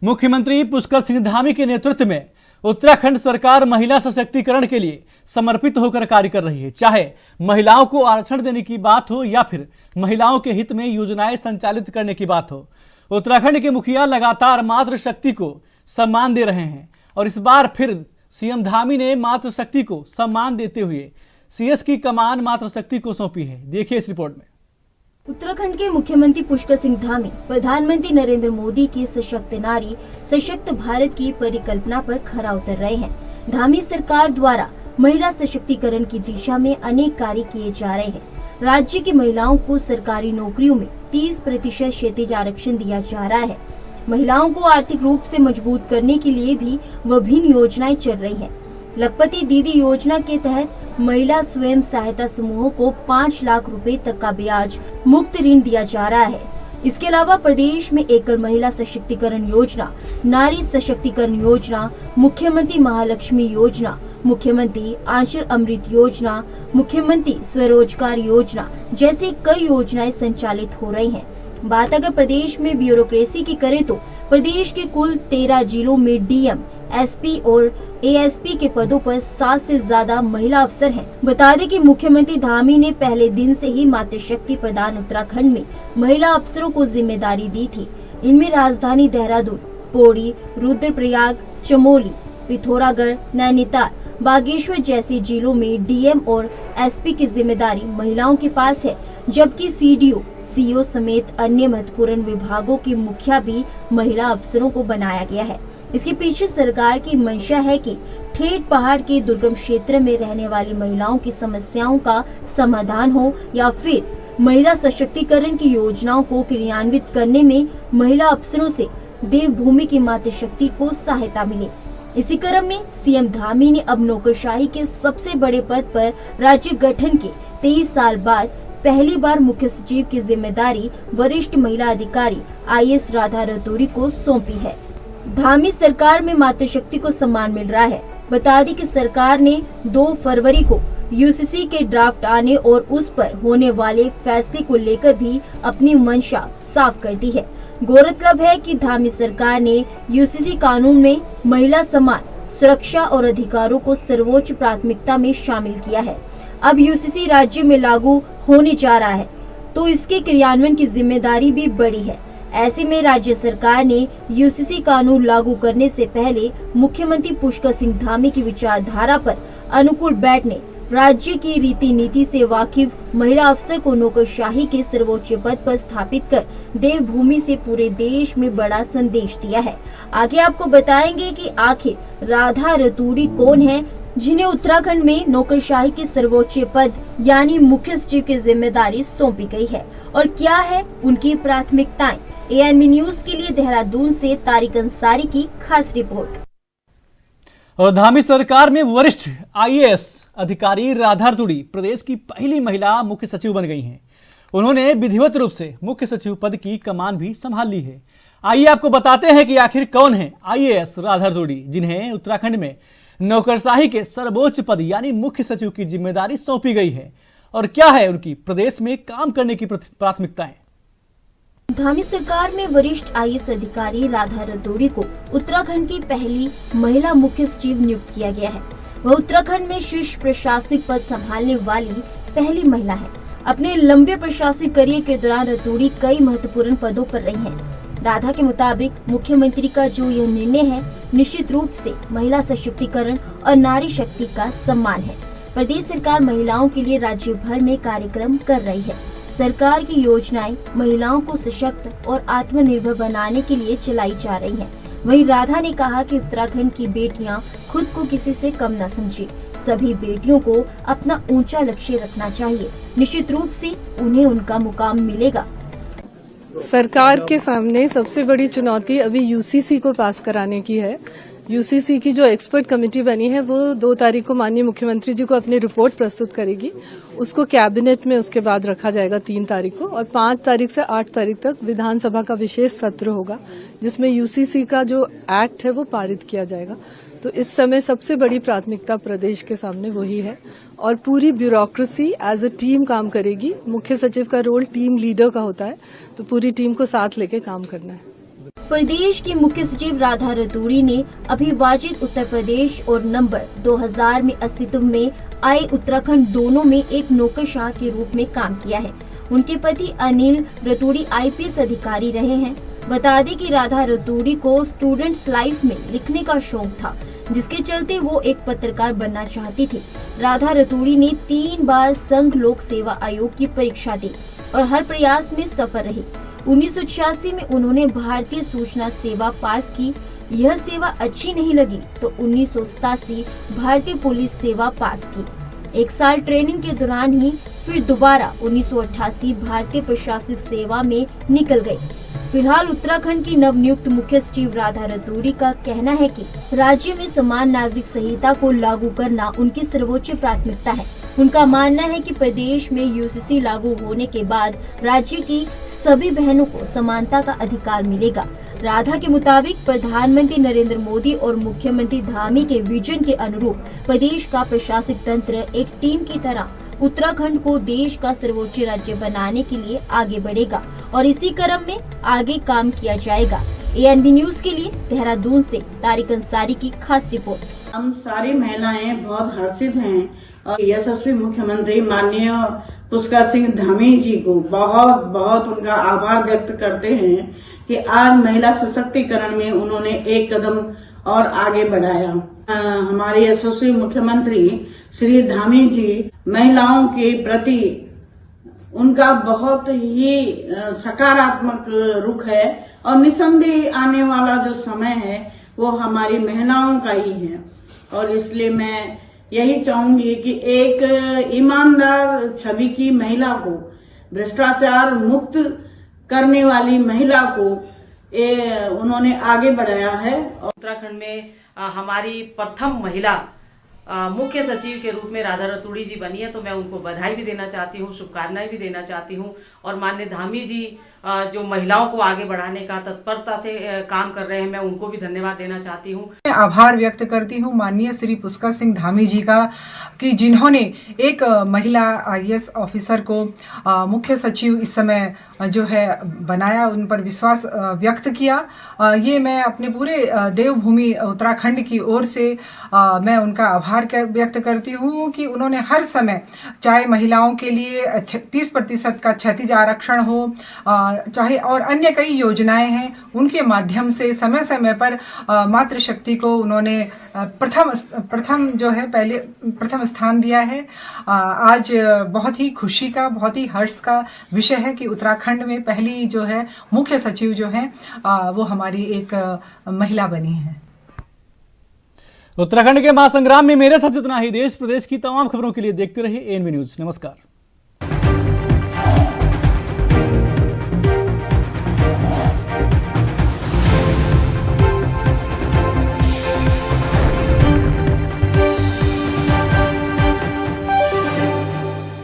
मुख्यमंत्री पुष्कर सिंह धामी के नेतृत्व में उत्तराखंड सरकार महिला सशक्तिकरण के लिए समर्पित होकर कार्य कर रही है। चाहे महिलाओं को आरक्षण देने की बात हो या फिर महिलाओं के हित में योजनाएं संचालित करने की बात हो, उत्तराखंड के मुखिया लगातार मातृशक्ति को सम्मान दे रहे हैं। और इस बार फिर सीएम धामी ने मातृशक्ति को सम्मान देते हुए सीएस की कमान मातृशक्ति को सौंपी है। देखिए इस रिपोर्ट में। उत्तराखंड के मुख्यमंत्री पुष्कर सिंह धामी प्रधानमंत्री नरेंद्र मोदी की सशक्त नारी सशक्त भारत की परिकल्पना पर खरा उतर रहे हैं। धामी सरकार द्वारा महिला सशक्तिकरण की दिशा में अनेक कार्य किए जा रहे हैं। राज्य की महिलाओं को सरकारी नौकरियों में 30% क्षैतिज आरक्षण दिया जा रहा है। महिलाओं को आर्थिक रूप से मजबूत करने के लिए भी विभिन्न योजनाएं चल रही हैं। लखपति दीदी योजना के तहत महिला स्वयं सहायता समूहों को 5 लाख रुपए तक का ब्याज मुक्त ऋण दिया जा रहा है। इसके अलावा प्रदेश में एकल महिला सशक्तिकरण योजना, नारी सशक्तिकरण योजना, मुख्यमंत्री महालक्ष्मी योजना, मुख्यमंत्री आंचल अमृत योजना, मुख्यमंत्री स्वरोजगार योजना जैसे कई योजनाएं संचालित हो रही हैं। बात अगर प्रदेश में ब्यूरोक्रेसी की करें तो प्रदेश के कुल 13 जिलों में डीएम, एसपी और एएसपी के पदों पर 7 से ज्यादा महिला अफसर हैं। बता दें कि मुख्यमंत्री धामी ने पहले दिन से ही मातृशक्ति प्रदान उत्तराखंड में महिला अफसरों को जिम्मेदारी दी थी। इनमें राजधानी देहरादून, पौड़ी, रुद्रप्रयाग, चमोली, पिथौरागढ़, नैनीताल, बागेश्वर जैसे जिलों में डीएम और एसपी की जिम्मेदारी महिलाओं के पास है, जबकि सीडीओ, सीओ समेत अन्य महत्वपूर्ण विभागों की मुखिया भी महिला अफसरों को बनाया गया है। इसके पीछे सरकार की मंशा है कि ठेठ पहाड़ के दुर्गम क्षेत्र में रहने वाली महिलाओं की समस्याओं का समाधान हो या फिर महिला सशक्तिकरण की योजनाओं को क्रियान्वित करने में महिला अफसरों से देवभूमि की मातृशक्ति को सहायता मिले। इसी क्रम में सीएम धामी ने अब नौकरशाही के सबसे बड़े पद पर राज्य गठन के 23 साल बाद पहली बार मुख्य सचिव की जिम्मेदारी वरिष्ठ महिला अधिकारी आईएएस राधा रतूड़ी को सौंपी है। धामी सरकार में मातृशक्ति को सम्मान मिल रहा है। बता दें कि सरकार ने 2 फरवरी को यूसीसी के ड्राफ्ट आने और उस पर होने वाले फैसले को लेकर भी अपनी मंशा साफ कर दी है। गौरतलब है कि धामी सरकार ने यूसीसी कानून में महिला सम्मान, सुरक्षा और अधिकारों को सर्वोच्च प्राथमिकता में शामिल किया है। अब यूसीसी राज्य में लागू होने जा रहा है तो इसके क्रियान्वयन की जिम्मेदारी भी बड़ी है। ऐसे में राज्य सरकार ने यूसीसी कानून लागू करने से पहले मुख्यमंत्री पुष्कर सिंह धामी की विचारधारा पर अनुकूल बैठने, राज्य की रीति नीति से वाकिफ महिला अफसर को नौकरशाही के सर्वोच्च पद पर स्थापित कर देवभूमि से पूरे देश में बड़ा संदेश दिया है। आगे आपको बताएंगे कि आखिर राधा रतूड़ी कौन है, जिन्हें उत्तराखंड में नौकरशाही के सर्वोच्च पद यानी मुख्य सचिव की जिम्मेदारी सौंपी गई है और क्या है उनकी प्राथमिकताएं। एएनबी न्यूज के लिए देहरादून से तारिक अंसारी की खास रिपोर्ट। और धामी सरकार में वरिष्ठ आईएएस अधिकारी राधा रतूड़ी प्रदेश की पहली महिला मुख्य सचिव बन गई हैं। उन्होंने विधिवत रूप से मुख्य सचिव पद की कमान भी संभाल ली है। आइए आपको बताते हैं कि आखिर कौन है आईएएस राधा रतूड़ी, जिन्हें उत्तराखंड में नौकरशाही के सर्वोच्च पद यानी मुख्य सचिव की जिम्मेदारी सौंपी गई है और क्या है उनकी प्रदेश में काम करने की प्राथमिकताएं। धामी सरकार में वरिष्ठ आईएएस अधिकारी राधा रतूड़ी को उत्तराखंड की पहली महिला मुख्य सचिव नियुक्त किया गया है। वह उत्तराखंड में शीर्ष प्रशासनिक पद संभालने वाली पहली महिला है। अपने लंबे प्रशासनिक करियर के दौरान रतूड़ी कई महत्वपूर्ण पदों पर रही हैं। राधा के मुताबिक मुख्यमंत्री का जो यह निर्णय है निश्चित रूप से महिला सशक्तिकरण और नारी शक्ति का सम्मान है। प्रदेश सरकार महिलाओं के लिए राज्य भर में कार्यक्रम कर रही है। सरकार की योजनाएं महिलाओं को सशक्त और आत्मनिर्भर बनाने के लिए चलाई जा रही हैं। वहीं राधा ने कहा कि उत्तराखंड की बेटियां खुद को किसी से कम न समझें। सभी बेटियों को अपना ऊंचा लक्ष्य रखना चाहिए। निश्चित रूप से उन्हें उनका मुकाम मिलेगा। सरकार के सामने सबसे बड़ी चुनौती अभी यूसीसी को पास कराने की है। यूसीसी की जो एक्सपर्ट कमेटी बनी है वो 2 तारीख को माननीय मुख्यमंत्री जी को अपनी रिपोर्ट प्रस्तुत करेगी। उसको कैबिनेट में उसके बाद रखा जाएगा 3 तारीख को और 5 तारीख से 8 तारीख तक विधानसभा का विशेष सत्र होगा जिसमें यूसीसी का जो एक्ट है वो पारित किया जाएगा। तो इस समय सबसे बड़ी प्राथमिकता प्रदेश के सामने वही है और पूरी ब्यूरोक्रेसी एज अ टीम काम करेगी। मुख्य सचिव का रोल टीम लीडर का होता है, तो पूरी टीम को साथ लेके काम करना है। प्रदेश की मुख्य सचिव राधा रतूड़ी ने अभिवाजित उत्तर प्रदेश और नंबर 2000 में अस्तित्व में आए उत्तराखंड दोनों में एक नौकरशाह के रूप में काम किया है। उनके पति अनिल रतूड़ी IPS अधिकारी रहे हैं। बता दें कि राधा रतूड़ी को स्टूडेंट्स लाइफ में लिखने का शौक था, जिसके चलते वो एक पत्रकार बनना चाहती थी। राधा रतूड़ी ने 3 बार संघ लोक सेवा आयोग की परीक्षा दी और हर प्रयास में सफल रही। 1986 में उन्होंने भारतीय सूचना सेवा पास की। यह सेवा अच्छी नहीं लगी तो 1987 भारतीय पुलिस सेवा पास की। 1 साल ट्रेनिंग के दौरान ही फिर दोबारा 1988 भारतीय प्रशासनिक सेवा में निकल गई। फिलहाल उत्तराखंड की नवनियुक्त मुख्य सचिव राधा रतूड़ी का कहना है कि राज्य में समान नागरिक संहिता को लागू करना उनकी सर्वोच्च प्राथमिकता है। उनका मानना है कि प्रदेश में UCC लागू होने के बाद राज्य की सभी बहनों को समानता का अधिकार मिलेगा। राधा के मुताबिक प्रधानमंत्री नरेंद्र मोदी और मुख्यमंत्री धामी के विजन के अनुरूप प्रदेश का प्रशासनिक तंत्र एक टीम की तरह उत्तराखंड को देश का सर्वोच्च राज्य बनाने के लिए आगे बढ़ेगा और इसी क्रम में आगे काम किया जाएगा। ANB न्यूज के लिए देहरादून से तारिक अंसारी की खास रिपोर्ट। हम सारी महिलाएं बहुत हर्षित हैं और यशस्वी मुख्यमंत्री माननीय पुष्कर सिंह धामी जी को बहुत बहुत उनका आभार व्यक्त करते हैं कि आज महिला सशक्तिकरण में उन्होंने एक कदम और आगे बढ़ाया। हमारे यशस्वी मुख्यमंत्री श्री धामी जी महिलाओं के प्रति उनका बहुत ही सकारात्मक रुख है और निसंदेह आने वाला जो समय है वो हमारी महिलाओं का ही है। और इसलिए मैं यही चाहूंगी कि एक ईमानदार छवि की महिला को, भ्रष्टाचार मुक्त करने वाली महिला को उन्होंने आगे बढ़ाया है। उत्तराखंड में हमारी प्रथम महिला मुख्य सचिव के रूप में राधा रतूड़ी जी बनी है, तो मैं उनको बधाई भी देना चाहती हूँ, शुभकामनाएं भी देना चाहती हूँ। और माननीय धामी जी जो महिलाओं को आगे बढ़ाने का तत्परता से काम कर रहे हैं, मैं उनको भी धन्यवाद देना चाहती हूँ। मैं आभार व्यक्त करती हूँ माननीय श्री पुष्कर सिंह धामी जी का कि जिन्होंने एक महिला IAS ऑफिसर को मुख्य सचिव इस समय जो है बनाया, उन पर विश्वास व्यक्त किया। ये मैं अपने पूरे देवभूमि उत्तराखंड की ओर से मैं उनका आभार व्यक्त करती हूँ कि उन्होंने हर समय, चाहे महिलाओं के लिए 30% का क्षैतिज आरक्षण हो, चाहे और अन्य कई योजनाएं हैं, उनके माध्यम से समय समय पर मातृशक्ति को उन्होंने प्रथम जो है पहले प्रथम स्थान दिया है। आज बहुत ही खुशी का, बहुत ही हर्ष का विषय है कि उत्तराखंड में पहली जो है मुख्य सचिव जो है वो हमारी एक महिला बनी है। उत्तराखंड के महासंग्राम में मेरे साथ इतना ही। देश प्रदेश की तमाम खबरों के लिए देखते रहिए ANB न्यूज। नमस्कार।